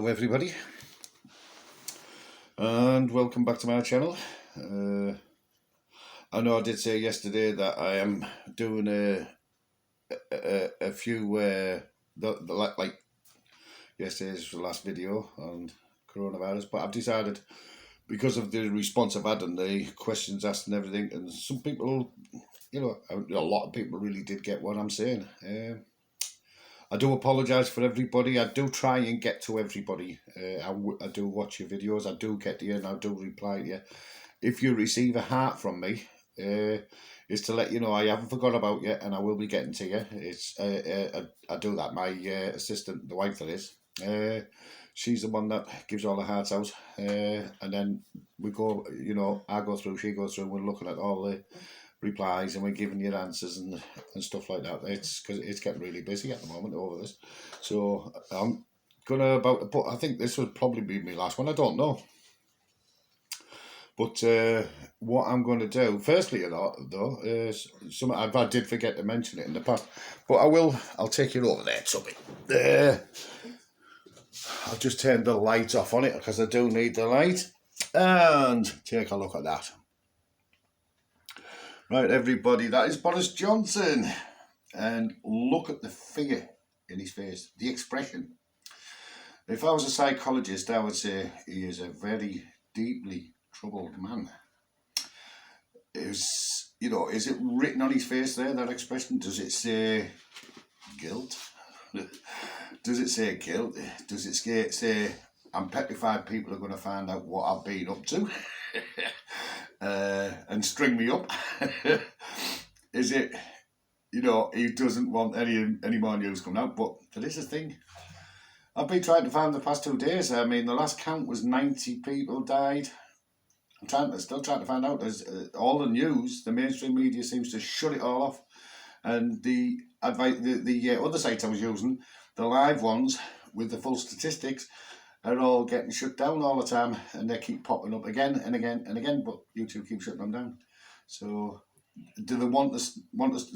Hello everybody, and welcome back to my channel. I know I did say yesterday that I am doing a few like yesterday's was the last video on coronavirus, but I've decided, because of the response I've had and the questions asked and everything, and some people, a lot of people really did get what I'm saying. I do apologise for everybody. I do try and get to everybody. I do watch your videos. I do get to you and I do reply to you. If you receive a heart from me, is to let you know I haven't forgot about you and I will be getting to you. It's I do that. My assistant, the wife that is, she's the one that gives all the hearts out. And then we go, I go through, she goes through, we're looking at all the replies and we're giving you answers and stuff like that. It's because it's getting really busy at the moment over this, so I'm gonna about to put, I think this would probably be my last one, I don't know, but what I'm going to do firstly though is something I did forget to mention it in the past, but I'll take you over there, Tubby. There, I'll just turn the light off on it because I do need the light, and take a look at that. Right, everybody, that is Boris Johnson. And look at the fear in his face, the expression. If I was a psychologist, I would say he is a very deeply troubled man. Is it written on his face there, that expression? Does it say guilt? Does it say guilt? Does it say I'm petrified people are going to find out what I've been up to? And string me up? Is it, he doesn't want any more news coming out? But this is the thing. I've been trying to find the past 2 days. I mean, the last count was 90 people died. I'm still trying to find out. There's all the news, the mainstream media seems to shut it all off. And the other sites I was using, the live ones with the full statistics, are all getting shut down all the time, and they keep popping up again and again and again, but YouTube keeps shutting them down. So do they want us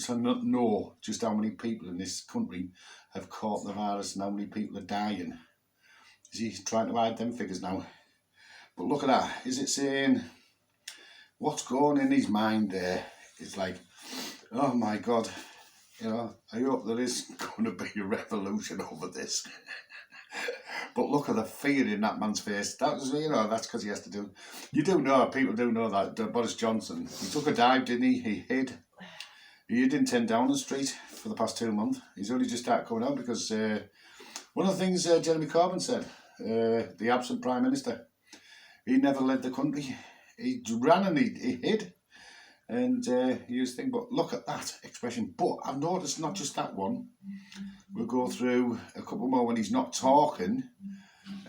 to not know just how many people in this country have caught the virus and how many people are dying? Is he trying to hide them figures now? But look at that. Is it saying what's going in his mind there? It's like, oh my God, I hope there is going to be a revolution over this. But look at the fear in that man's face. That's because he has to do. You do know, people do know that Boris Johnson, he took a dive, didn't he? He hid. He hid in 10 Downing Street for the past 2 months. He's only just started coming out because one of the things Jeremy Corbyn said, the absent Prime Minister, he never led the country. He ran and he hid. And he was thinking, but look at that expression. But I've noticed not just that one. We'll go through a couple more when he's not talking.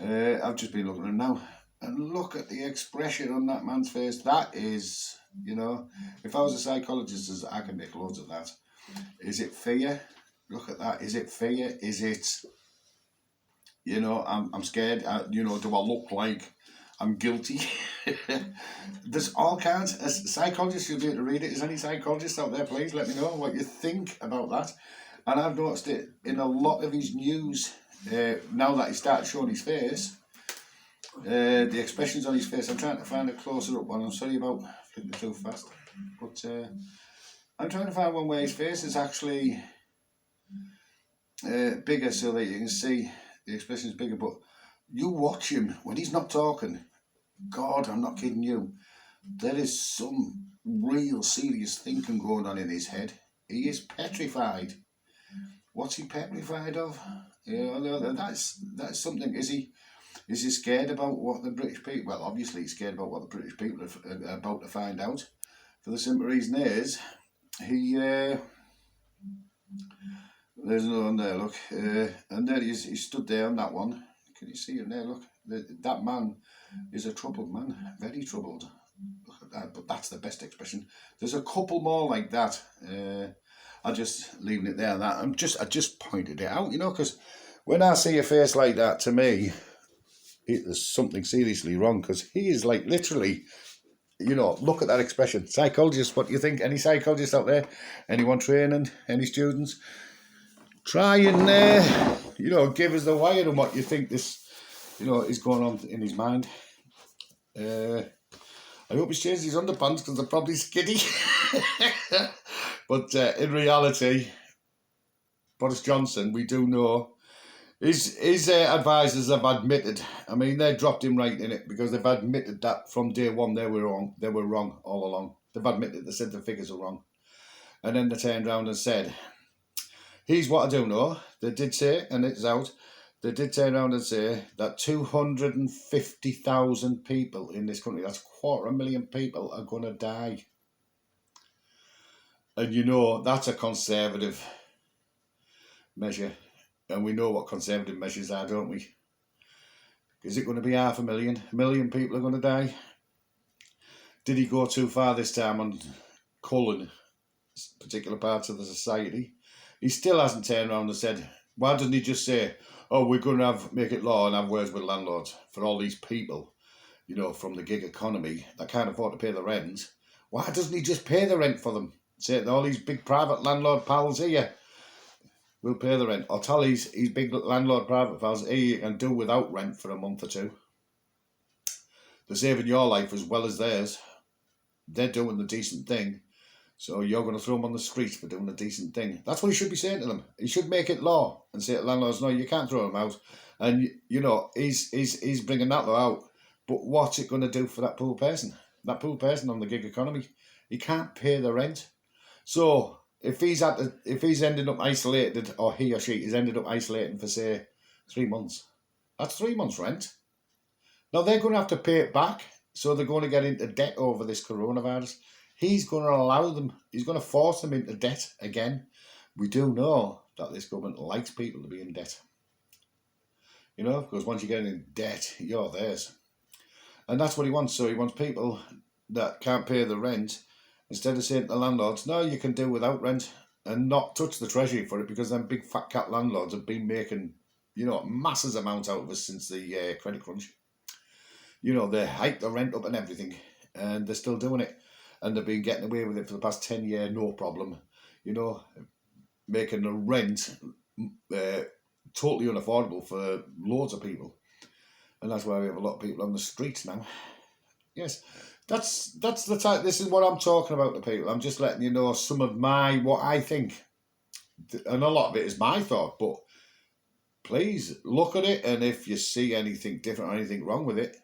I've just been looking at him now. And look at the expression on that man's face. That is, if I was a psychologist, I can make loads of that. Is it fear? Look at that. Is it fear? Is it, I'm scared. Do I look like I'm guilty? There's all kinds. As psychologists, you'll be able to read it. Is any psychologists out there? Please let me know what you think about that. And I've noticed it in a lot of his news. Now that he started showing his face, the expressions on his face. I'm trying to find a closer up one. I'm sorry about flipping too fast, but I'm trying to find one where his face is actually bigger, so that you can see the expression is bigger. But you watch him when he's not talking. God, I'm not kidding you. There is some real serious thinking going on in his head. He is petrified. What's he petrified of? That's something. Is he scared about what the British people? Well, obviously he's scared about what the British people are about to find out. For the simple reason is he. There's another one there. Look, and there he is. He stood there on that one. Can you see him there? Look, that man is a troubled man, very troubled. Look at that, but that's the best expression. There's a couple more like that. I'm just leaving it there. That I just pointed it out, because when I see a face like that, to me, there's something seriously wrong. Because he is like literally, look at that expression. Psychologists, what do you think? Any psychologists out there? Anyone training? Any students? Try and give us the wire on what you think this you know, is going on in his mind. I hope he's changed his underpants because they're probably skinny. But in reality, Boris Johnson, we do know, his advisors have admitted, I mean, they dropped him right in it because they've admitted that from day one they were wrong. They were wrong all along. They've admitted, they said the figures are wrong. And then they turned around and said, here's what I do know. They did say, and it's out, they did turn around and say that 250,000 people in this country, that's 250,000 people, are going to die. And you know, that's a conservative measure. And we know what conservative measures are, don't we? Is it going to be 500,000? A million people are going to die? Did he go too far this time on culling particular parts of the society? He still hasn't turned around and said, why doesn't he just say, oh, we're going to make it law and have words with landlords for all these people, you know, from the gig economy that can't afford to pay the rent? Why doesn't he just pay the rent for them? Say all these big private landlord pals here will pay the rent. Or tell his big landlord private pals, hey, you can do without rent for a month or two. They're saving your life as well as theirs. They're doing the decent thing. So you're going to throw them on the street for doing a decent thing. That's what he should be saying to them. He should make it law and say to landlords, no, you can't throw them out. And, you know, he's bringing that law out. But what's it going to do for that poor person? That poor person on the gig economy? He can't pay the rent. So if he's ended up isolated, or he or she is ended up isolating for, say, 3 months, that's 3 months' rent. Now they're going to have to pay it back. So they're going to get into debt over this coronavirus. He's going to allow them, he's going to force them into debt again. We do know that this government likes people to be in debt. You know, because once you get in debt, you're theirs. And that's what he wants. So he wants people that can't pay the rent, instead of saying to the landlords, no, you can do without rent, and not touch the treasury for it, because them big fat cat landlords have been making, you know, masses amounts out of us since the credit crunch. You know, they hiked the rent up and everything, and they're still doing it. And they've been getting away with it for the past 10 years, no problem. You know, making the rent totally unaffordable for loads of people. And that's why we have a lot of people on the streets now. Yes, that's the type, this is what I'm talking about to people. I'm just letting you know some of what I think. And a lot of it is my thought, but please look at it, and if you see anything different or anything wrong with it,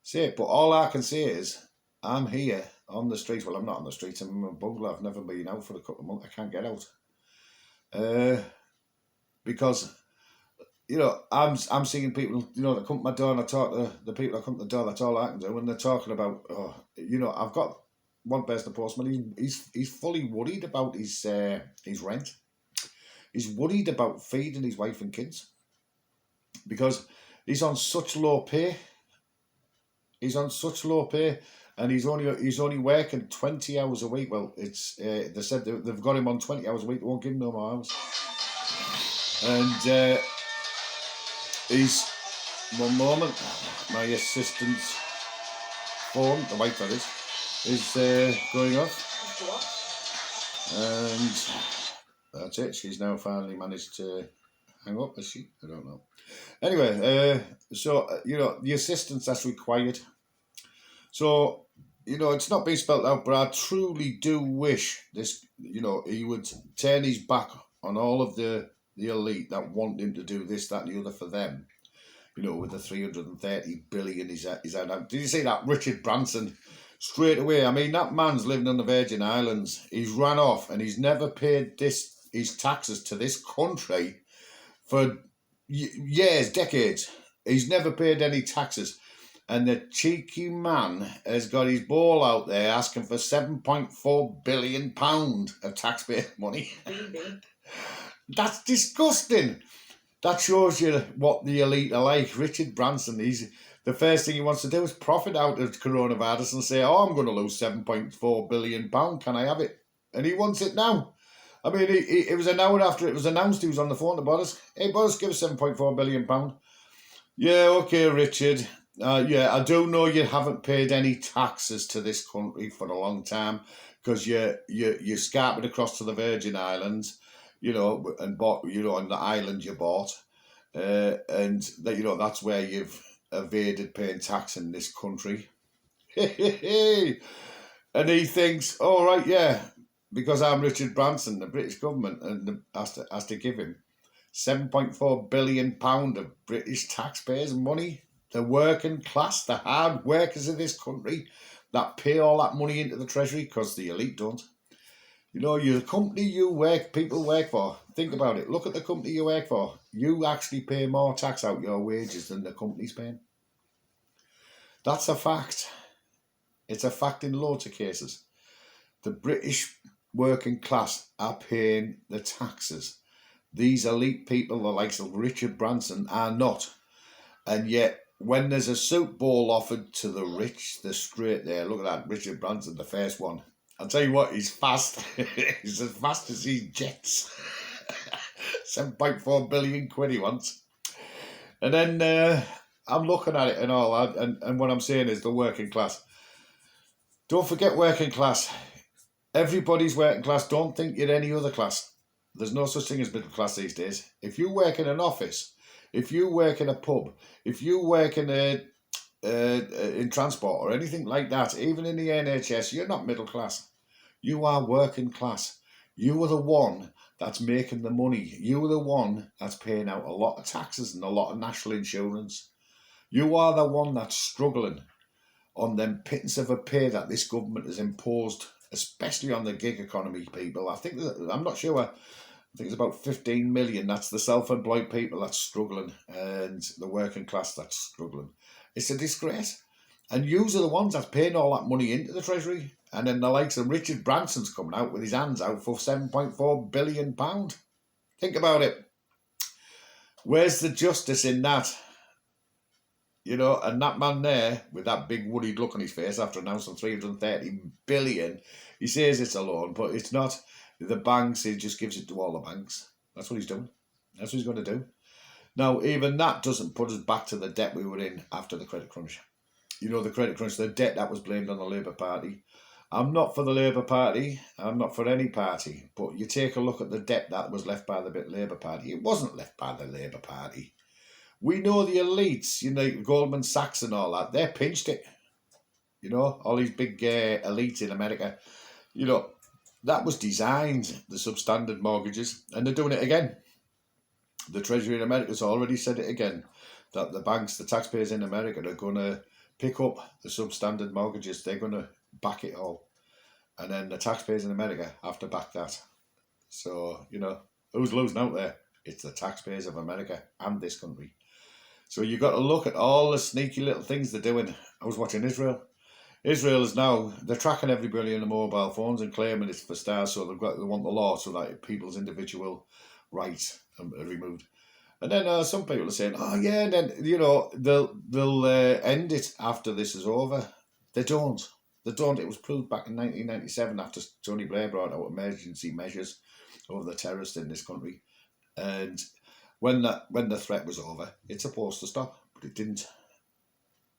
say it. But all I can say is, I'm here on the streets. Well, I'm not on the streets. I'm in my bungalow. I've never been out for a couple of months. I can't get out. Because, you know, I'm seeing people, you know, that come to my door, and I talk to the people that come to the door. That's all I can do. And they're talking about, oh, you know, I've got one person, a postman. He's fully worried about his rent. He's worried about feeding his wife and kids because he's on such low pay. He's on such low pay. And he's only working 20 hours a week. Well, it's they said they've got him on 20 hours a week. They won't give him no more hours. And he's, one moment, my assistant's phone, the wife that is going off. And that's it. She's now finally managed to hang up, has she? I don't know. Anyway, so, you know, the assistance that's required. So, you know, it's not being spelt out, but I truly do wish this, you know, he would turn his back on all of the elite that want him to do this, that, and the other for them. You know, with the 330 billion he's had. Did you see that? Richard Branson, straight away. I mean, that man's living on the Virgin Islands. He's ran off and he's never paid his taxes to this country for years, decades. He's never paid any taxes. And the cheeky man has got his ball out there asking for £7.4 billion of taxpayer money. That's disgusting. That shows you what the elite are like. Richard Branson, the first thing he wants to do is profit out of coronavirus and say, oh, I'm going to lose £7.4 billion. Can I have it? And he wants it now. I mean, it was an hour after it was announced, he was on the phone to Boris. Hey, Boris, give us £7.4 billion. Yeah, okay, Richard. Yeah, I do know you haven't paid any taxes to this country for a long time because you scarped across to the Virgin Islands, you know, and bought, you know, on the island you bought, and that, you know, that's where you've evaded paying tax in this country. And he thinks, all right, yeah, because I'm Richard Branson, the British government and has to give him £7.4 billion of British taxpayers' money. The working class, the hard workers of this country that pay all that money into the treasury because the elite don't. You know, your company people work for, think about it. Look at the company you work for. You actually pay more tax out your wages than the company's paying. That's a fact. It's a fact in loads of cases. The British working class are paying the taxes. These elite people, the likes of Richard Branson, are not. And yet, when there's a soup bowl offered to the rich, they're straight there. Look at that, Richard Branson, the first one. I'll tell you what, he's fast. He's as fast as he jets. 7.4 billion quid he wants. And then I'm looking at it and all that, and what I'm saying is the working class. Don't forget working class. Everybody's working class. Don't think you're any other class. There's no such thing as middle class these days. If you work in an office, if you work in a pub, if you work in transport or anything like that, even in the NHS, you're not middle class. You are working class. You are the one that's making the money. You are the one that's paying out a lot of taxes and a lot of national insurance. You are the one that's struggling on them pittance of a pay that this government has imposed, especially on the gig economy people. I'm not sure. I think it's about 15 million. That's the self-employed people that's struggling and the working class that's struggling. It's a disgrace. And yous are the ones that's paying all that money into the treasury. And then the likes of Richard Branson's coming out with his hands out for £7.4 billion. Think about it. Where's the justice in that? You know, and that man there, with that big worried look on his face after announcing 330 billion, he says it's a loan, but it's not. The banks, he just gives it to all the banks. That's what he's doing. That's what he's going to do. Now, even that doesn't put us back to the debt we were in after the credit crunch. You know, the credit crunch, the debt that was blamed on the Labour Party. I'm not for the Labour Party. I'm not for any party. But you take a look at the debt that was left by the Labour Party. It wasn't left by the Labour Party. We know the elites, you know, Goldman Sachs and all that, they pinched it. You know, all these big elites in America. You know, that was designed, the substandard mortgages, and they're doing it again. The Treasury in America's already said it again, that the banks, the taxpayers in America are going to pick up the substandard mortgages. They're going to back it all. And then the taxpayers in America have to back that. So, you know, who's losing out there? It's the taxpayers of America and this country. So you've got to look at all the sneaky little things they're doing. I was watching Israel. Israel is now, they're tracking everybody on the mobile phones and claiming it's for stars, so they want the law so that people's individual rights are removed. And then some people are saying, oh yeah, and then, you know, they'll end it after this is over. They don't. They don't. It was proved back in 1997 after Tony Blair brought out emergency measures over the terrorists in this country. And when the threat was over, it's supposed to stop, but it didn't.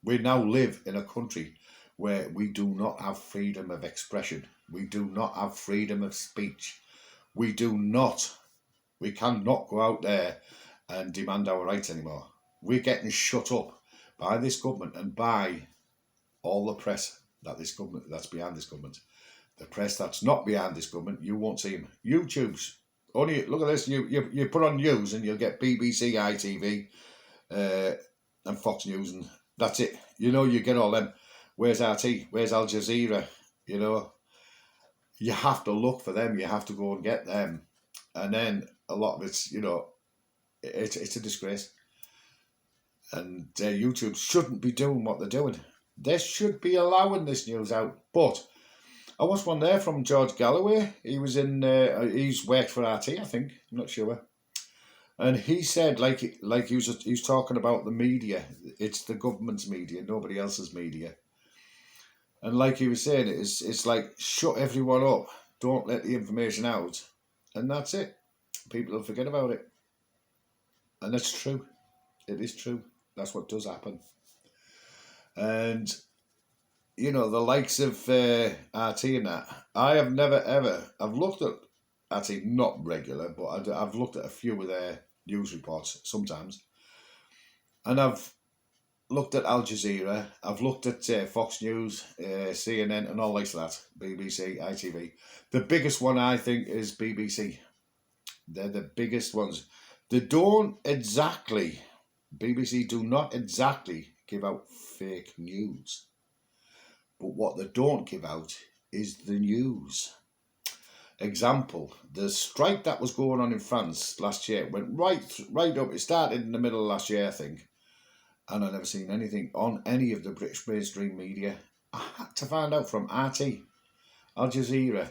We now live in a country where we do not have freedom of expression. We do not have freedom of speech. We cannot go out there and demand our rights anymore. We're getting shut up by this government and by all the press that's behind this government. The press that's not behind this government, you won't see them. YouTube's only, look at this, you put on news and you'll get BBC, ITV and Fox News, and that's it. You know, you get all them. Where's RT? Where's Al Jazeera? You know, you have to look for them. You have to go and get them. And then a lot of it's, you know, it's a disgrace. And YouTube shouldn't be doing what they're doing. They should be allowing this news out. But I watched one there from George Galloway. He was in, he's worked for RT, I think. I'm not sure. And he said, like he was talking about the media. It's the government's media, nobody else's media. And like he was saying, it's like, shut everyone up. Don't let the information out. And that's it. People will forget about it. And that's true. It is true. That's what does happen. And, you know, the likes of RT and that, I have never ever, I've looked at RT, not regular, but I've looked at a few of their news reports sometimes. And I've looked at Al Jazeera. I've looked at Fox News, CNN, and all like that. BBC, ITV. The biggest one I think is BBC. They're the biggest ones. They don't exactly. BBC do not exactly give out fake news, but what they don't give out is the news. Example: the strike that was going on in France last year went right up. It started in the middle of last year, I think, and I never seen anything on any of the British mainstream media. I had to find out from RT, Al Jazeera,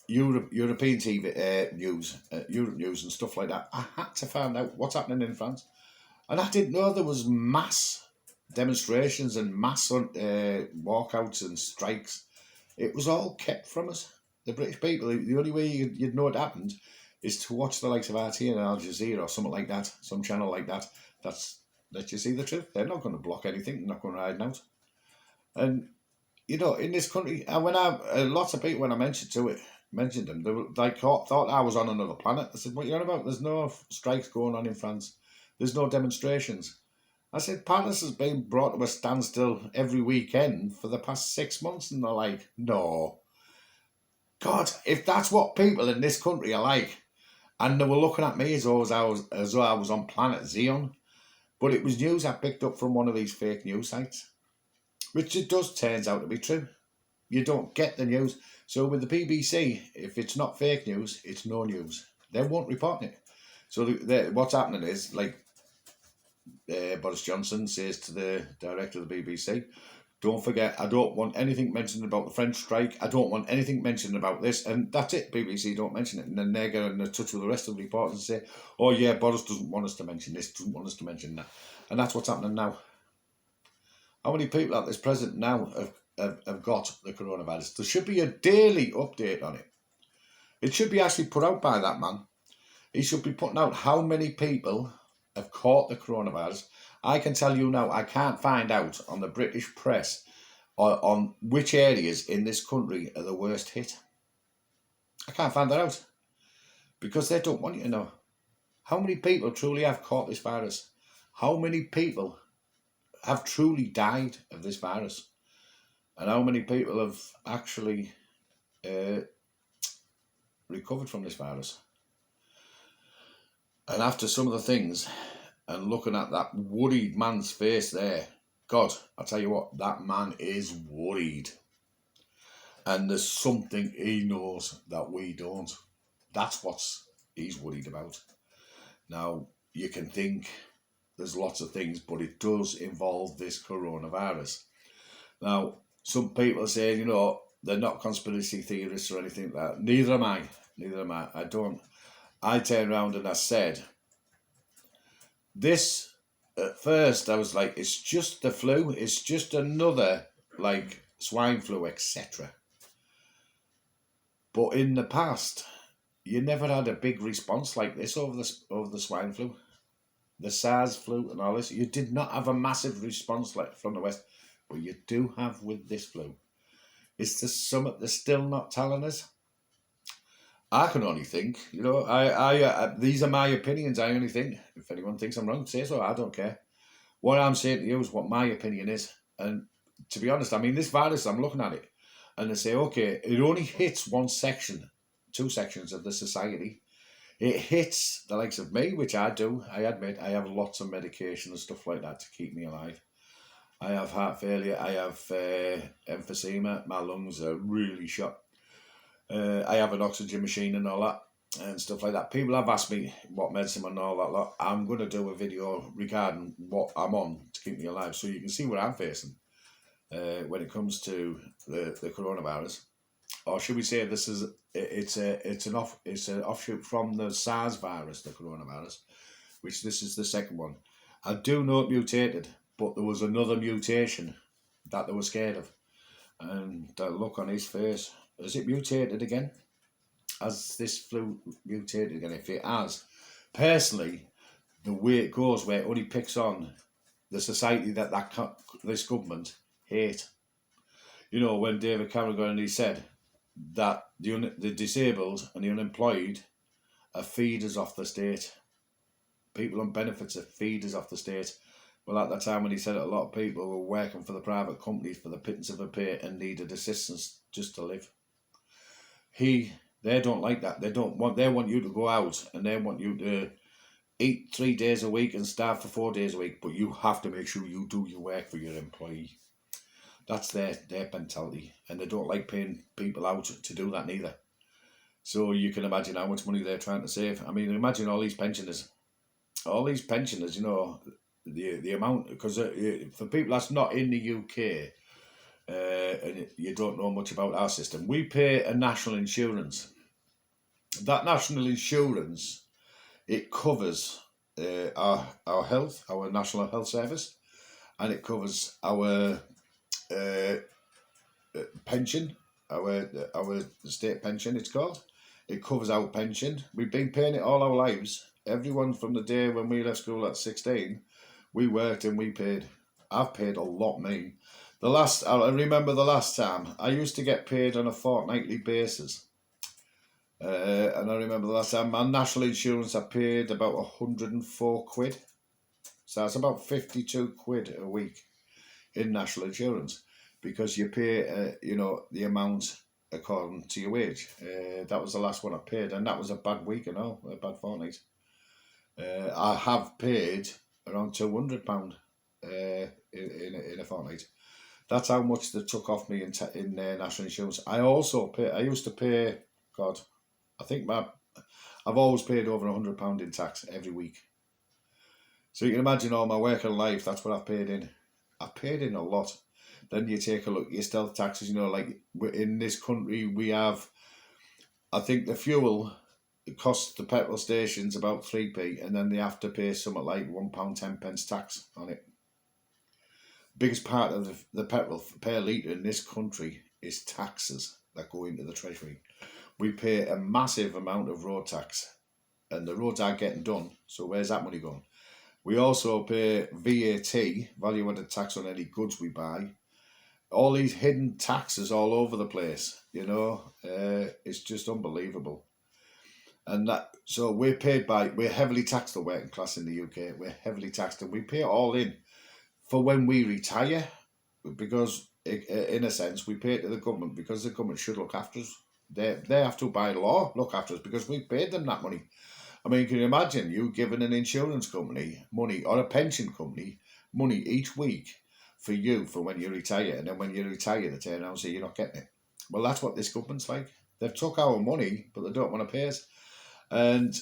European TV news, Europe news and stuff like that. I had to find out what's happening in France, and I didn't know there was mass demonstrations and mass walkouts and strikes. It was all kept from us, the British people. The only way you'd know it happened is to watch the likes of RT and Al Jazeera or something like that, some channel like that. That's let you see the truth. They're not going to block anything. They're not going to hide out. And you know, in this country, and when lots of people when I mentioned them, they were like thought I was on another planet. I said, "What are you on about? There's no strikes going on in France. There's no demonstrations." I said, Paris has been brought to a standstill every weekend for the past 6 months. And they're like, no. God, if that's what people in this country are like, and they were looking at me as though I was on planet Xeon, but it was news I picked up from one of these fake news sites, which it does turns out to be true. You don't get the news. So with the BBC, if it's not fake news, it's no news. They won't report it. So what's happening is, like, Boris Johnson says to the director of the BBC, don't forget, I don't want anything mentioned about the French strike. I don't want anything mentioned about this. And that's it. BBC don't mention it. And then they're getting in touch with the rest of the reporters and say, oh yeah, Boris doesn't want us to mention this, doesn't want us to mention that. And that's what's happening now. How many people at this present now have got the coronavirus? There should be a daily update on it. It should be actually put out by that man. He should be putting out how many people have caught the coronavirus. I can tell you now, I can't find out on the British press or on which areas in this country are the worst hit. I can't find that out because they don't want you to know. How many people truly have caught this virus? How many people have truly died of this virus? And how many people have actually recovered from this virus? And after some of the things, and looking at that worried man's face there, God, I'll tell you what, that man is worried. And there's something he knows that we don't. That's what he's worried about. Now, you can think there's lots of things, but it does involve this coronavirus. Now, some people say, you know, they're not conspiracy theorists or anything like that. Neither am I. I turned around and I said, this, at first, I was like, it's just the flu. It's just another, like, swine flu, etc. But in the past, you never had a big response like this over the swine flu. The SARS flu and all this. You did not have a massive response like from the West, but you do have with this flu. Is there something they're still not telling us? I can only think, you know, I these are my opinions. I only think. If anyone thinks I'm wrong, say so. I don't care. What I'm saying to you is what my opinion is. And to be honest, I mean, this virus, I'm looking at it and they say, okay, it only hits one section, two sections of the society. It hits the likes of me, which I do. I admit I have lots of medication and stuff like that to keep me alive. I have heart failure. I have emphysema. My lungs are really shot. I have an oxygen machine and all that and stuff like that. People have asked me what medicine and all that lot. I'm going to do a video regarding what I'm on to keep me alive, so you can see what I'm facing when it comes to the coronavirus, or should we say it's an offshoot from the SARS virus, the coronavirus, which this is the second one. I do know it mutated, but there was another mutation that they were scared of, and the look on his face. Has it mutated again? Has this flu mutated again? If it has, personally, the way it goes, where it only picks on the society that this government hate. You know, when David Cameron got in, he said that the disabled and the unemployed are feeders off the state. People on benefits are feeders off the state. Well, at that time when he said it, a lot of people were working for the private companies for the pittance of a pay and needed assistance just to live. They don't like that. They want you to go out and they want you to eat 3 days a week and starve for 4 days a week, but you have to make sure you do your work for your employee. That's their mentality, and they don't like paying people out to do that neither. So you can imagine how much money they're trying to save. I mean, imagine all these pensioners, you know, the amount, because for people that's not in the UK, and you don't know much about our system, we pay a national insurance. That national insurance, it covers our health, our national health service, and it covers our pension, our state pension, it's called. It covers our pension. We've been paying it all our lives. Everyone from the day when we left school at 16, we worked and we paid. I've paid a lot, me. I remember the last time, I used to get paid on a fortnightly basis. And I remember the last time, my national insurance, I paid about 104 quid. So that's about 52 quid a week in national insurance, because you pay, the amount according to your wage. That was the last one I paid, and that was a bad week, a bad fortnight. I have paid around £200 in a fortnight. That's how much they took off me in national insurance. I used to pay, God, I've always paid over £100 in tax every week. So you can imagine all my working life, that's what I've paid in. I've paid in a lot. Then you take a look at your stealth taxes, like in this country we have, I think the fuel, it costs the petrol stations about 3p, and then they have to pay something like £1.10 tax on it. Biggest part of the petrol per litre in this country is taxes that go into the treasury. We pay a massive amount of road tax, and the roads aren't getting done, so where's that money going? We also pay VAT, value added tax, on any goods we buy. All these hidden taxes all over the place, it's just unbelievable. And so we're heavily taxed, the working class in the UK. We're heavily taxed, and we pay it all in for when we retire, because in a sense we pay it to the government, because the government should look after us. They have to, by law, look after us, because we paid them that money. I mean, can you imagine you giving an insurance company money, or a pension company money each week for when you retire, and then when you retire they turn around and say you're not getting it? Well, that's what this government's like. They've took our money, but they don't want to pay us. And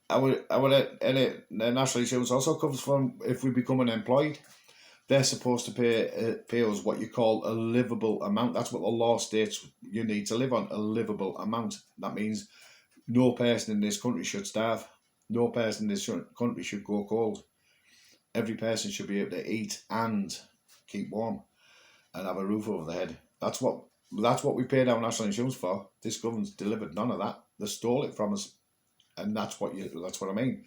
our national insurance also covers from if we become unemployed. They're supposed to pay us what you call a livable amount. That's what the law states you need to live on, a livable amount. That means no person in this country should starve. No person in this country should go cold. Every person should be able to eat and keep warm and have a roof over their head. That's what we paid our national insurance for. This government's delivered none of that. They stole it from us, and that's what I mean.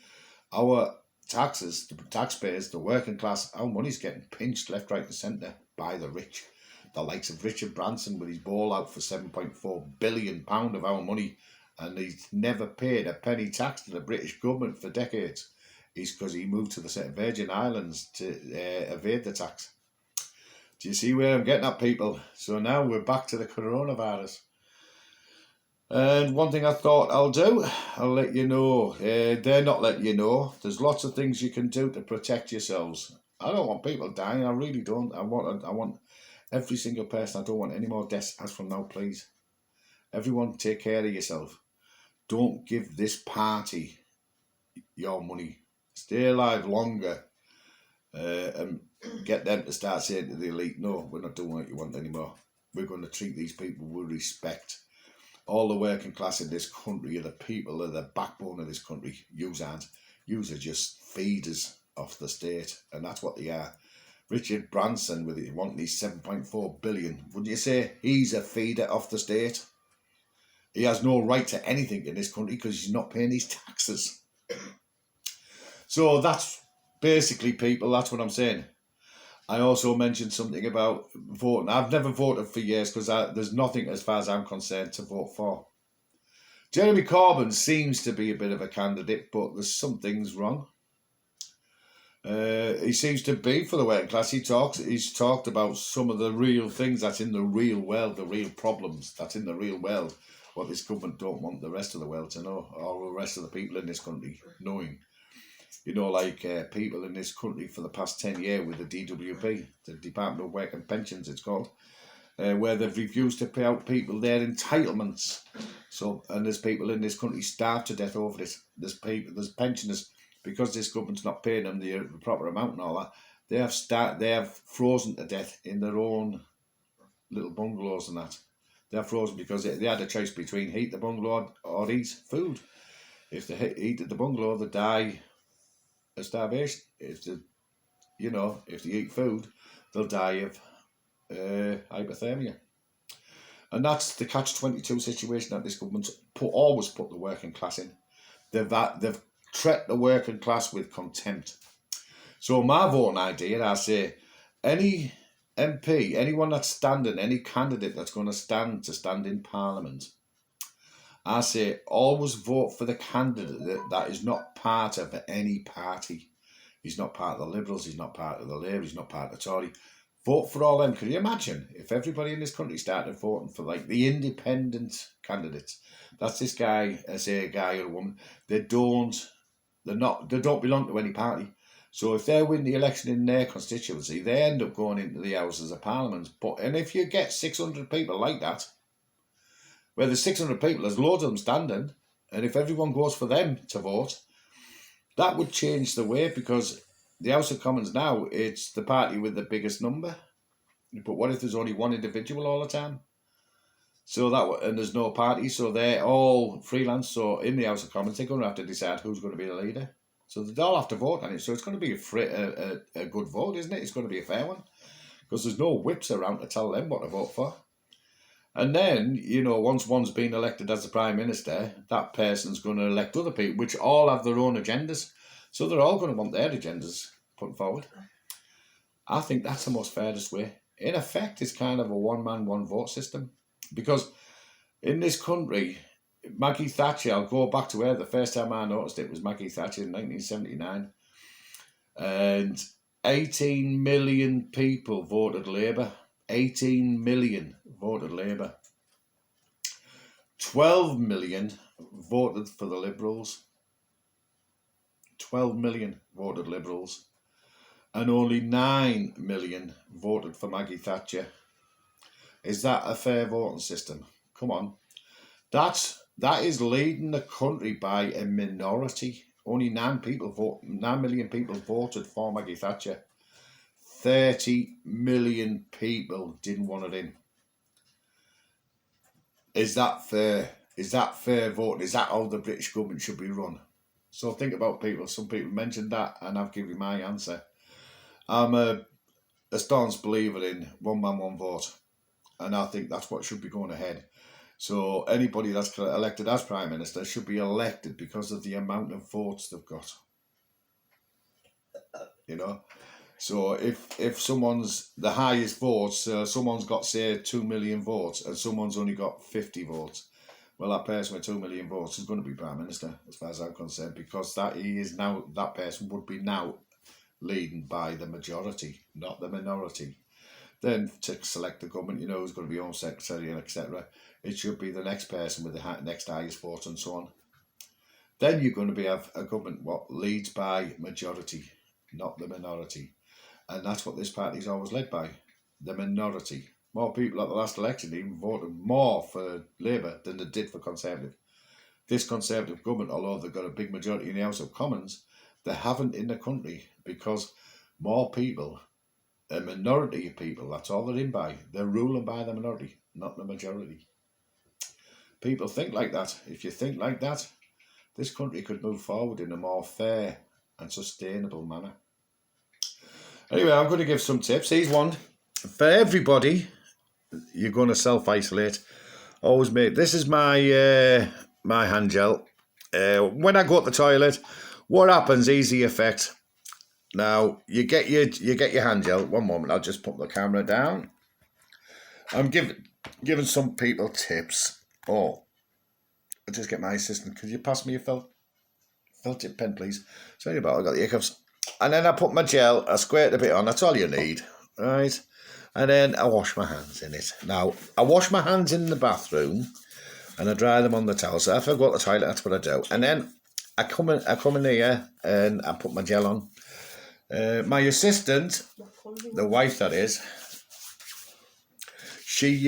Our taxes, the taxpayers, the working class, our money's getting pinched left, right, and centre by the rich. The likes of Richard Branson with his ball out for £7.4 billion of our money, and he's never paid a penny tax to the British government for decades. It's because he moved to the Virgin Islands to evade the tax. Do you see where I'm getting at, people? So now we're back to the coronavirus. And one thing I thought I'll do, I'll let you know. They're not letting you know. There's lots of things you can do to protect yourselves. I don't want people dying. I really don't. I want every single person. I don't want any more deaths as from now, please. Everyone, take care of yourself. Don't give this party your money. Stay alive longer, and get them to start saying to the elite, no, we're not doing what you want anymore. We're going to treat these people with respect. All the working class in this country are the people, are the backbone of this country. Yous aren't. Yous are just feeders of the state, and that's what they are. Richard Branson, with it wanting his 7.4 billion, wouldn't you say he's a feeder of the state? He has no right to anything in this country because he's not paying his taxes. So that's basically, people, that's what I'm saying. I also mentioned something about voting. I've never voted for years because there's nothing, as far as I'm concerned, to vote for. Jeremy Corbyn seems to be a bit of a candidate, but there's some things wrong. He seems to be for the working class. He's talked about some of the real things that's in the real world, the real problems that's in the real world, what this government don't want the rest of the world to know, or the rest of the people in this country knowing. You know, like people in this country for the past 10 years with the DWP, the Department of Work and Pensions it's called, where they've refused to pay out people their entitlements. So, and there's people in this country starved to death over this. There's pensioners, because this government's not paying them the proper amount and all that, they have frozen to death in their own little bungalows and that. They're frozen because they had a choice between heat the bungalow or eat food. If they eat at the bungalow, they die of starvation. If they eat food, they'll die of hypothermia. And that's the catch-22 situation that this government's always put the working class in. They've treated the working class with contempt. So my voting idea, I say, any MP, anyone that's standing, any candidate that's going to stand in Parliament, I say always vote for the candidate that is not part of any party. He's not part of the Liberals, he's not part of the Labour, he's not part of the Tory. Vote for all them. Can you imagine if everybody in this country started voting for like the independent candidates? That's this guy, say a guy or a woman. They don't belong to any party. So if they win the election in their constituency, they end up going into the Houses of Parliament. And if you get 600 people like that, where there's 600 people, there's loads of them standing, and if everyone goes for them to vote, that would change the way, because the House of Commons now, it's the party with the biggest number. But what if there's only one individual all the time? And there's no party, so they're all freelance. So in the House of Commons, they're going to have to decide who's going to be the leader. So they all have to vote on it. So it's going to be a good vote, isn't it? It's going to be a fair one, because there's no whips around to tell them what to vote for. And then, once one's been elected as the Prime Minister, that person's going to elect other people, which all have their own agendas. So they're all going to want their agendas put forward. I think that's the most fairest way. In effect, it's kind of a one-man, one-vote system. Because in this country, Maggie Thatcher, I'll go back to her. The first time I noticed it was Maggie Thatcher in 1979. And 18 million people voted Labour. 18 million voted Labour. 12 million voted for the Liberals. 12 million voted Liberals. And only 9 million voted for Maggie Thatcher. Is that a fair voting system? Come on. That is leading the country by a minority. Only 9 million people voted for Maggie Thatcher. 30 million people didn't want it in. Is that fair? Is that fair voting? Is that how the British government should be run? So think about people. Some people mentioned that, and I've given you my answer. I'm a staunch believer in one man, one vote. And I think that's what should be going ahead. So anybody that's elected as Prime Minister should be elected because of the amount of votes they've got. So if someone's the highest votes, someone's got, say, 2 million votes and someone's only got 50 votes, well, that person with 2 million votes is going to be Prime Minister, as far as I'm concerned, because that person would be now leading by the majority, not the minority. Then to select the government, who's going to be Home Secretary and etc., it should be the next person with the next highest vote and so on. Then you're going to have a government what leads by majority, not the minority. And that's what this party's always led by, the minority. More people at the last election even voted more for Labour than they did for Conservative. This Conservative government, although they've got a big majority in the House of Commons, they haven't in the country, because more people, a minority of people, that's all they're in by. They're ruling by the minority, not the majority. People think like that. If you think like that, this country could move forward in a more fair and sustainable manner. Anyway, I'm going to give some tips. Here's one. For everybody, you're going to self-isolate. Always this is my my hand gel. When I go to the toilet, what happens? Easy effect. Now you get your hand gel. One moment, I'll just put the camera down. I'm giving some people tips. Oh, I'll just get my assistant. Could you pass me a felt tip pen, please? Sorry about I got the hiccups. And then I put my gel, I squirt a bit on, that's all you need, right? And then I wash my hands in it. Now, I wash my hands in the bathroom and I dry them on the towel. So after I go to the toilet, that's what I do. And then I come in here and I put my gel on. My assistant, the wife that is, she's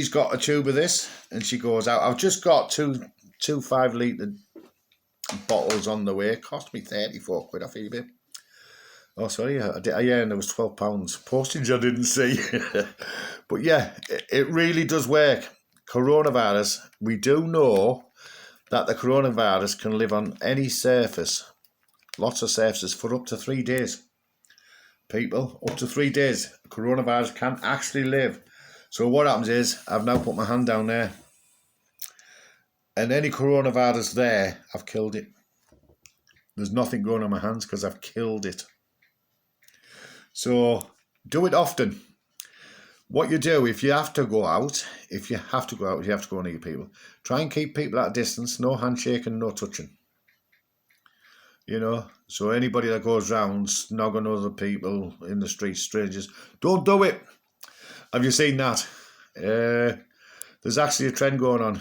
got a tube of this and she goes out. I've just got two 5-litre bottles on the way. It cost me 34 quid off eBay. Oh, sorry, and there was £12 postage I didn't see. But yeah, it really does work. Coronavirus, we do know that the coronavirus can live on any surface, lots of surfaces, for up to 3 days. People, up to 3 days, coronavirus can actually live. So what happens is, I've now put my hand down there, and any coronavirus there, I've killed it. There's nothing growing on my hands because I've killed it. So do it often. What you do, if you have to go out, you have to go and eat people, try and keep people at a distance, no handshaking, no touching. You know, so anybody that goes round snogging other people in the street, strangers, don't do it. Have you seen that? There's actually a trend going on.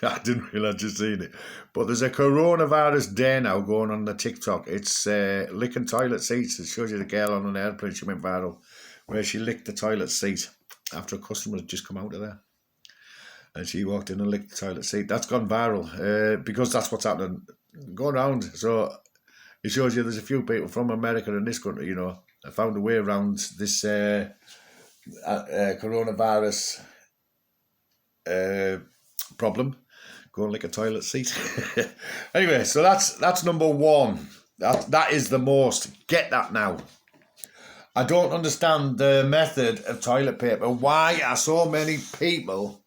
I didn't realise you'd seen it. But there's a coronavirus day now going on the TikTok. It's licking toilet seats. It shows you the girl on an airplane, she went viral, where she licked the toilet seat after a customer had just come out of there. And she walked in and licked the toilet seat. That's gone viral because that's what's happening. Going around. So it shows you there's a few people from America in this country, you know, that found a way around this coronavirus problem. Go and lick a toilet seat. Anyway, so that's number one. That is the most. Get that now. I don't understand the method of toilet paper. Why are so many people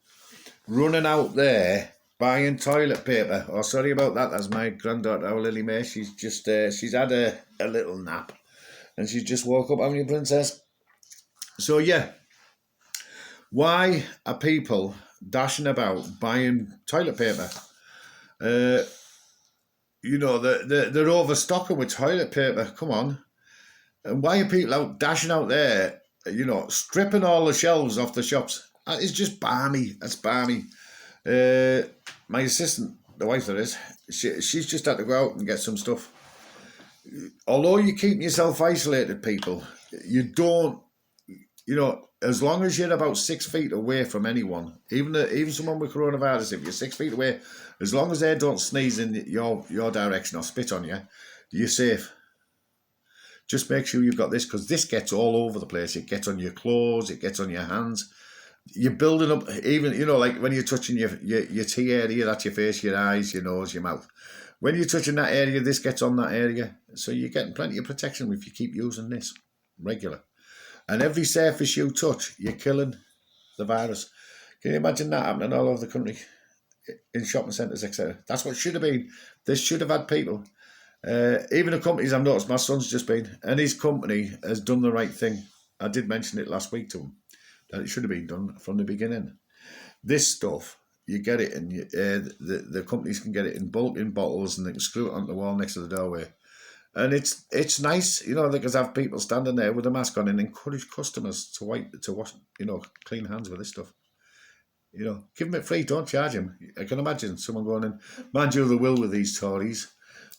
running out there buying toilet paper? Oh, sorry about that. That's my granddaughter, our Lily May. She's just she's had a little nap, and she's just woke up, haven't you, princess? So yeah, why are people dashing about buying toilet paper? You know, they're overstocking with toilet paper. Come on. And why are people dashing out there, you know, stripping all the shelves off the shops? It's just balmy. That's balmy. My assistant, the wife that is, she's just had to go out and get some stuff. Although you keep yourself isolated, people, you don't, you know, as long as you're about 6 feet away from anyone, even someone with coronavirus, if you're 6 feet away, as long as they don't sneeze in your direction or spit on you, you're safe. Just make sure you've got this, because this gets all over the place. It gets on your clothes, it gets on your hands. You're building up, even, you know, like when you're touching your T area, that's your face, your eyes, your nose, your mouth. When you're touching that area, this gets on that area. So you're getting plenty of protection if you keep using this regular. And every surface you touch, you're killing the virus. Can you imagine that happening all over the country? In shopping centres, etc. That's what should have been. This should have had people. Even the companies, I've noticed, my son's just been, and his company has done the right thing. I did mention it last week to him, that it should have been done from the beginning. This stuff, you get it, and the companies can get it in bulk in bottles, and they can screw it onto the wall next to the doorway. And it's nice, you know, because I have people standing there with a mask on and encourage customers to wash, you know, clean hands with this stuff. You know, give them it free, don't charge them. I can imagine someone going in, mind you, they will with these Tories.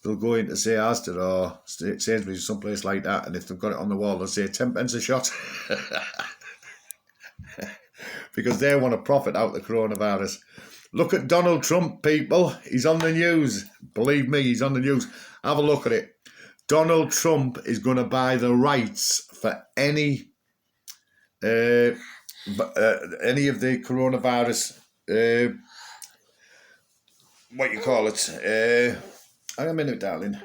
They'll go into, say, Asda or Sainsbury's, someplace like that, and if they've got it on the wall, they'll say 10 pence a shot. Because they want to profit out the coronavirus. Look at Donald Trump, people. He's on the news. Believe me, he's on the news. Have a look at it. Donald Trump is going to buy the rights for any of the coronavirus, what you call it, hang on a minute, darling.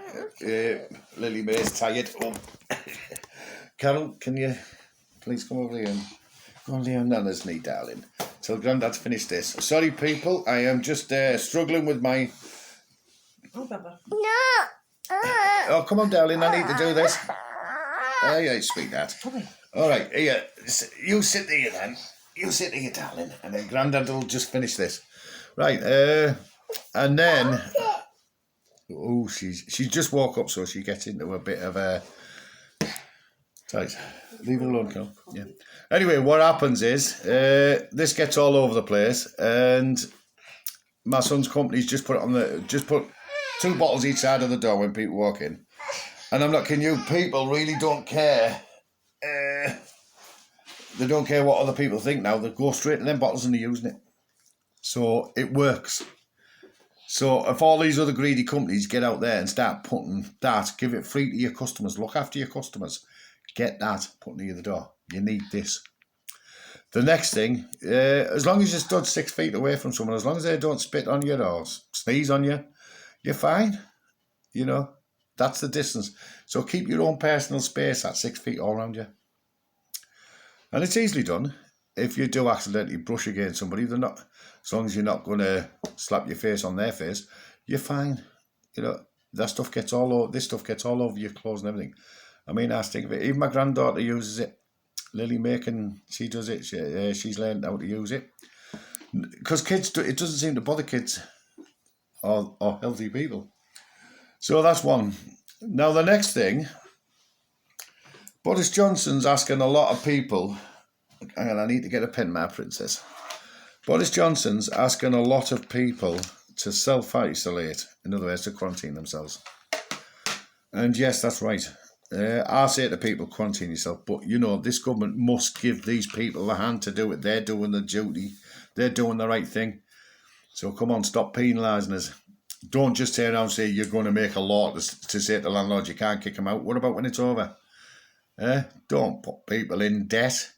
Lily May's tired. Oh. Carol, can you please come over here and go and lay on Nana's knee, darling, till Granddad's finished this. Sorry, people, I am just struggling with my... Oh, Baba. No. Oh, come on, darling, I need to do this. Yeah, sweetheart. All right, here, you sit there then. You sit there, darling, and then Granddad will just finish this. Right, and then... Oh, she's just woke up, so she gets into a bit of a. Right, leave it alone, Cal. Yeah. Anyway, what happens is this gets all over the place, and my son's company's just put two bottles each side of the door when people walk in, and I'm not kidding you. People really don't care. They don't care what other people think now. They go straight to them bottles and they're using it. So it works. So if all these other greedy companies get out there and start putting that, give it free to your customers, look after your customers, get that put near the door. You need this. The next thing, as long as you stood 6 feet away from someone, as long as they don't spit on you or sneeze on you, you're fine. You know, that's the distance. So keep your own personal space at 6 feet all around you. And it's easily done. If you do accidentally brush against somebody, they're not, as long as you're not going to slap your face on their face, you're fine. You know, that stuff gets all over, this stuff gets all over your clothes and everything. I mean, I think of it. Even my granddaughter uses it. Lily Macon, she does it. She's learned how to use it. Because kids, it doesn't seem to bother kids or healthy people. So that's one. Now the next thing, Boris Johnson's asking a lot of people, hang on, I need to get a pen, my princess. Boris Johnson's asking a lot of people to self-isolate, in other words, to quarantine themselves. And yes, that's right. I say to people, quarantine yourself, but you know, this government must give these people a hand to do it. They're doing the duty. They're doing the right thing. So come on, stop penalising us. Don't just turn around and say you're going to make a law to say to the landlord you can't kick them out. What about when it's over? Don't put people in debt.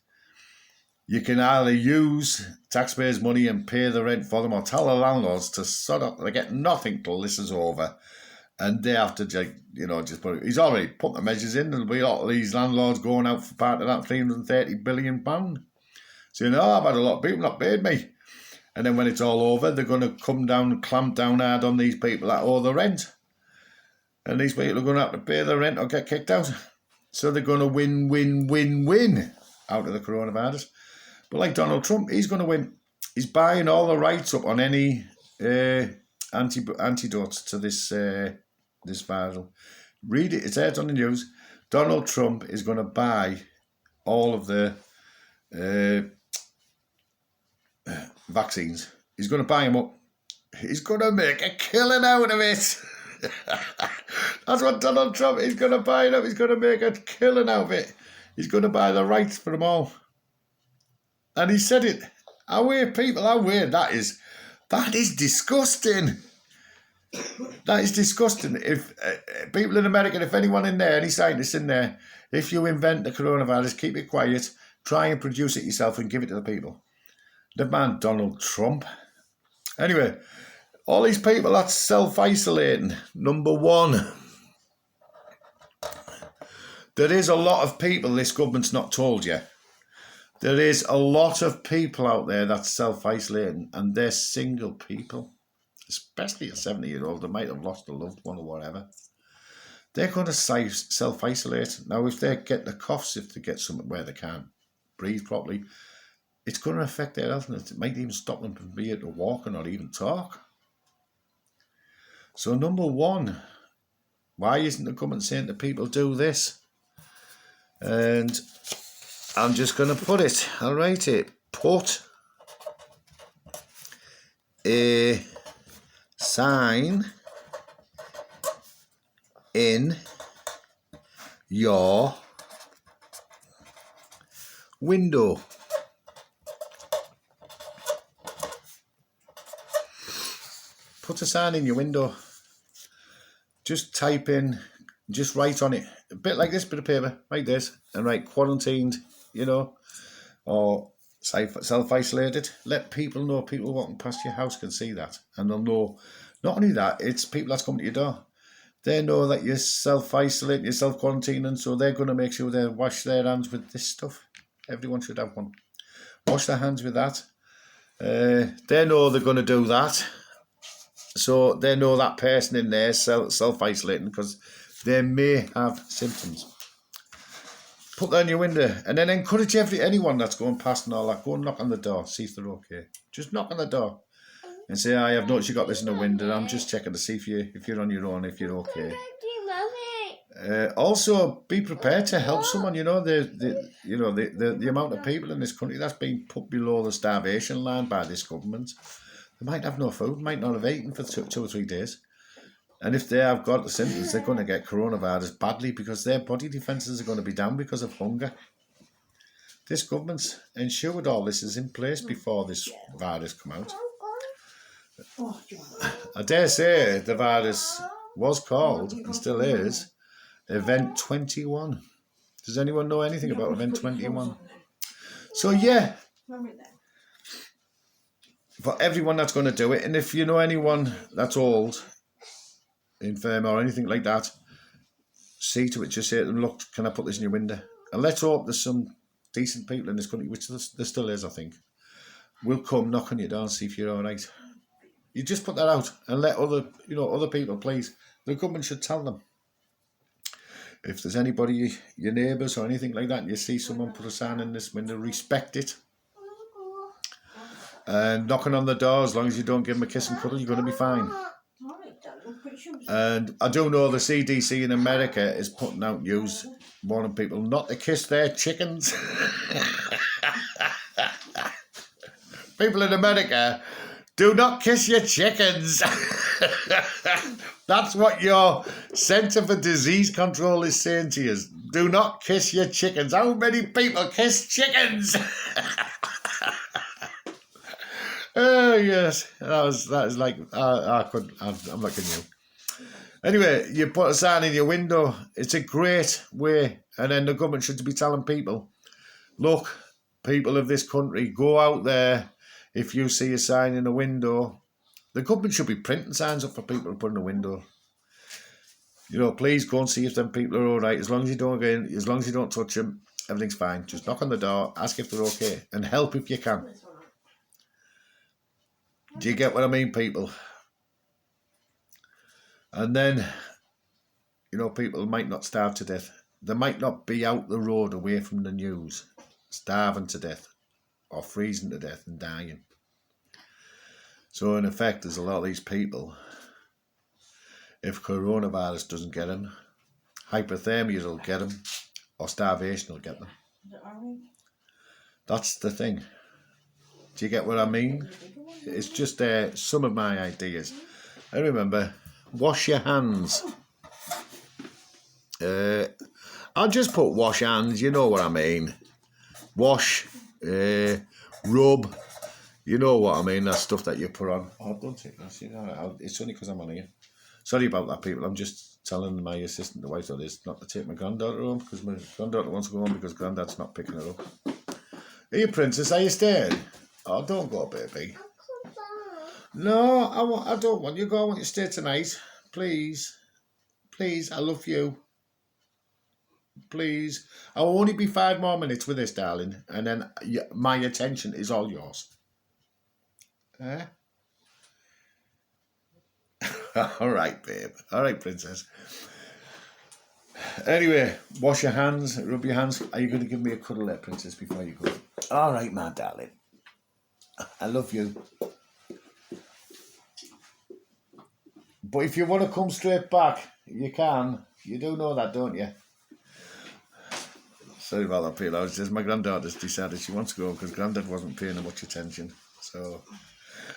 You can either use taxpayers' money and pay the rent for them, or tell the landlords to shut up. They get nothing till this is over. And they have to, just put it. He's already put the measures in. There'll be a lot of these landlords going out for part of that £330 billion. Saying, I've had a lot of people not paid me. And then when it's all over, they're going to come down and clamp down hard on these people that owe the rent. And these people are going to have to pay the rent or get kicked out. So they're going to win out of the coronavirus. But like Donald Trump, he's going to win. He's buying all the rights up on any antidotes to this this viral. Read it, it's aired on the news. Donald Trump is going to buy all of the vaccines. He's going to buy them up. He's going to make a killing out of it. That's what Donald Trump is going to buy it up. He's going to make a killing out of it. He's going to buy the rights for them all. And he said it. That is disgusting. That is disgusting. If people in America, if anyone in there, any scientists in there, if you invent the coronavirus, keep it quiet, try and produce it yourself and give it to the people. The man Donald Trump. Anyway, all these people that's self-isolating. Number one, there is a lot of people this government's not told you. There is a lot of people out there that's self-isolating, and they're single people, especially a 70-year-old that might have lost a loved one or whatever. They're going to self-isolate. Now, if they get the coughs, if they get something where they can't breathe properly, it's going to affect their health, and it might even stop them from being able to walk or even talk. So, number one, why isn't the government saying to people, do this? And I'm just going to put it, I'll write it, put a sign in your window. Put a sign in your window. Just type in, just write on it, a bit like this bit of paper, like this, and write quarantined, or self-isolated. Let people know. People walking past your house can see that, and they'll know. Not only that, it's people that's coming to your door. They know that you're self-isolating, you're self-quarantining, so they're going to make sure they wash their hands with this stuff. Everyone should have one. Wash their hands with that. They know they're going to do that. So they know that person in there self-isolating because they may have symptoms. Put that in your window and then encourage anyone that's going past and all that, go and knock on the door, see if they're okay. Just knock on the door. and say, I've noticed you got this in the window. I'm just checking to see if you're on your own, if you're okay. Also, be prepared to help someone. You know the amount of people in this country that's been put below the starvation line by this government. They might have no food, might not have eaten for 2 or 3 days. And if they have got the symptoms, they're going to get coronavirus badly because their body defences are going to be down because of hunger. This government's ensured all this is in place before this virus come out. I dare say the virus was called, and still is, Event 21. Does anyone know anything about Event 21? So yeah, for everyone that's going to do it, and if you know anyone that's old, infirm or anything like that, see to it, just say to them, look, can I put this in your window? And let's hope there's some decent people in this country, which there still is, I think, will come knock on your door and see if you're all right. You just put that out and let other people, please. The government should tell them. If there's anybody, your neighbours or anything like that, and you see someone put a sign in this window, respect it. And knocking on the door, as long as you don't give them a kiss and cuddle, you're going to be fine. And I do know the CDC in America is putting out news warning people not to kiss their chickens. People in America, do not kiss your chickens. That's what your Centre for Disease Control is saying to you. Do not kiss your chickens. How many people kiss chickens? Oh yes, that is like I'm not kidding you. Anyway, you put a sign in your window. It's a great way, and then the government should be telling people, look, people of this country, go out there. If you see a sign in a window, the government should be printing signs up for people to put in a window. You know, please go and see if them people are all right. As long as you don't touch them, everything's fine. Just knock on the door, ask if they're okay, and help if you can. Do you get what I mean, people? And then, you know, people might not starve to death. They might not be out the road away from the news, starving to death or freezing to death and dying. So in effect, there's a lot of these people, if coronavirus doesn't get them, hypothermia will get them, or starvation will get them. That's the thing. Do you get what I mean? It's just some of my ideas. And remember, wash your hands. I'll just put wash hands, you know what I mean. Wash, rub, you know what I mean, that stuff that you put on. Oh, don't take that, you know, it's only because I'm on here. Sorry about that, people. I'm just telling my assistant, the wife, that is not to take my granddaughter home, because my granddaughter wants to go home because Granddad's not picking her up. Hey, Princess, are you staying? Oh, don't go, baby. No, I don't want you to go. I want you to stay tonight. Please. Please, I love you. Please. I'll only be 5 more minutes with this, darling, and then my attention is all yours. Eh? All right, babe. All right, princess. Anyway, wash your hands, rub your hands. Are you going to give me a cuddle there, princess, before you go? All right, my darling. I love you. But if you want to come straight back, you can. You do know that, don't you? Sorry about that, Peter. It's just my granddaughter's decided she wants to go because Granddad wasn't paying her much attention. So,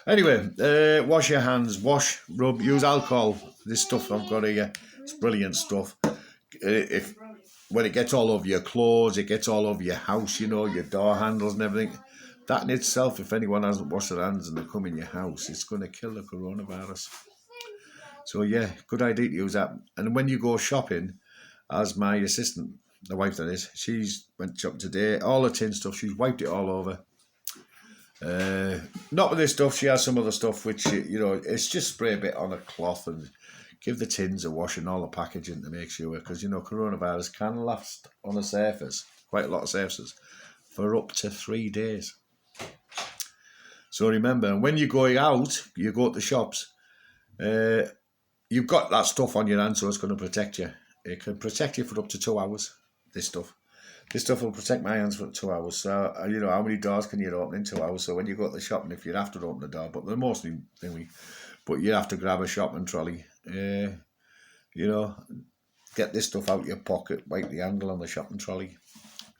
anyway, wash your hands, wash, rub, use alcohol. This stuff I've got here, it's brilliant stuff. When it gets all over your clothes, it gets all over your house, you know, your door handles and everything. That in itself, if anyone hasn't washed their hands and they come in your house, it's going to kill the coronavirus. So yeah, good idea to use that. And when you go shopping, as my assistant, the wife that is, she's went shopping today, all the tin stuff, she's wiped it all over. Not with this stuff, she has some other stuff which, you know, it's just spray a bit on a cloth and give the tins a wash and all the packaging to make sure, because, you know, coronavirus can last on a surface, quite a lot of surfaces, for up to 3 days. So remember, when you're going out, you go to the shops, you've got that stuff on your hand, so it's going to protect you. It can protect you for up to 2 hours, this stuff. This stuff will protect my hands for 2 hours. So, you know, how many doors can you open in 2 hours? So when you go to the shopping, if you have to open the door, but they're mostly thingy, but you have to grab a shopping trolley. You know, get this stuff out of your pocket, wipe the handle on the shopping trolley.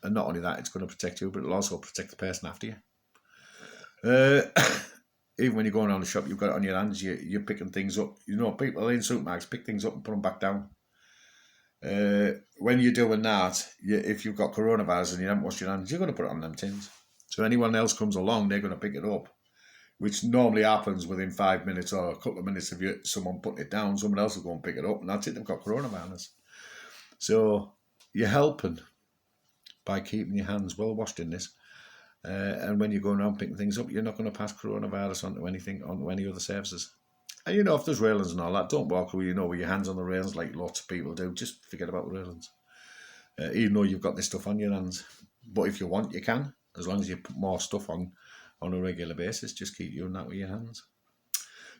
And not only that, it's going to protect you, but it'll also protect the person after you. Even when you're going around the shop, you've got it on your hands, you're picking things up. You know, people in supermarkets pick things up and put them back down. When you're doing that, if you've got coronavirus and you haven't washed your hands, you're going to put it on them tins. So anyone else comes along, they're going to pick it up, which normally happens within 5 minutes or a couple of minutes of someone putting it down. Someone else will go and pick it up, and that's it. They've got coronavirus. So you're helping by keeping your hands well washed in this. And when you're going around picking things up, you're not going to pass coronavirus onto any other surfaces. And you know, if there's railings and all that, don't walk with with your hands on the railings like lots of people do. Just forget about the railings. Even though you've got this stuff on your hands. But if you want, you can. As long as you put more stuff on a regular basis, just keep doing that with your hands.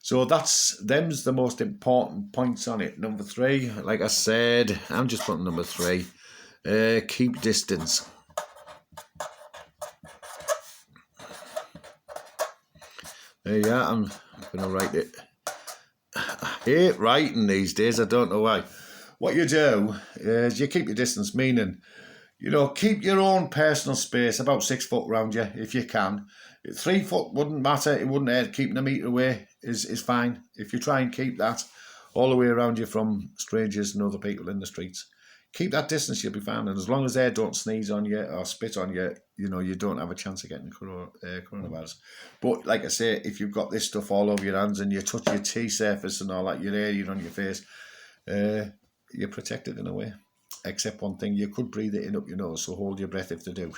So them's the most important points on it. Number 3, like I said, I'm just putting number 3. Keep distance. There you are. I'm going to write it. I hate writing these days. I don't know why. What you do is you keep your distance, meaning, you know, keep your own personal space about 6 foot around you if you can. 3 foot wouldn't matter. It wouldn't hurt. Keeping a metre away is fine. If you try and keep that all the way around you from strangers and other people in the streets, keep that distance, you'll be fine. And as long as they don't sneeze on you or spit on you, you know, you don't have a chance of getting coronavirus. But like I say, if you've got this stuff all over your hands and you touch your tea surface and all that, your area on your face, you're protected in a way. Except one thing, you could breathe it in up your nose, so hold your breath if they do.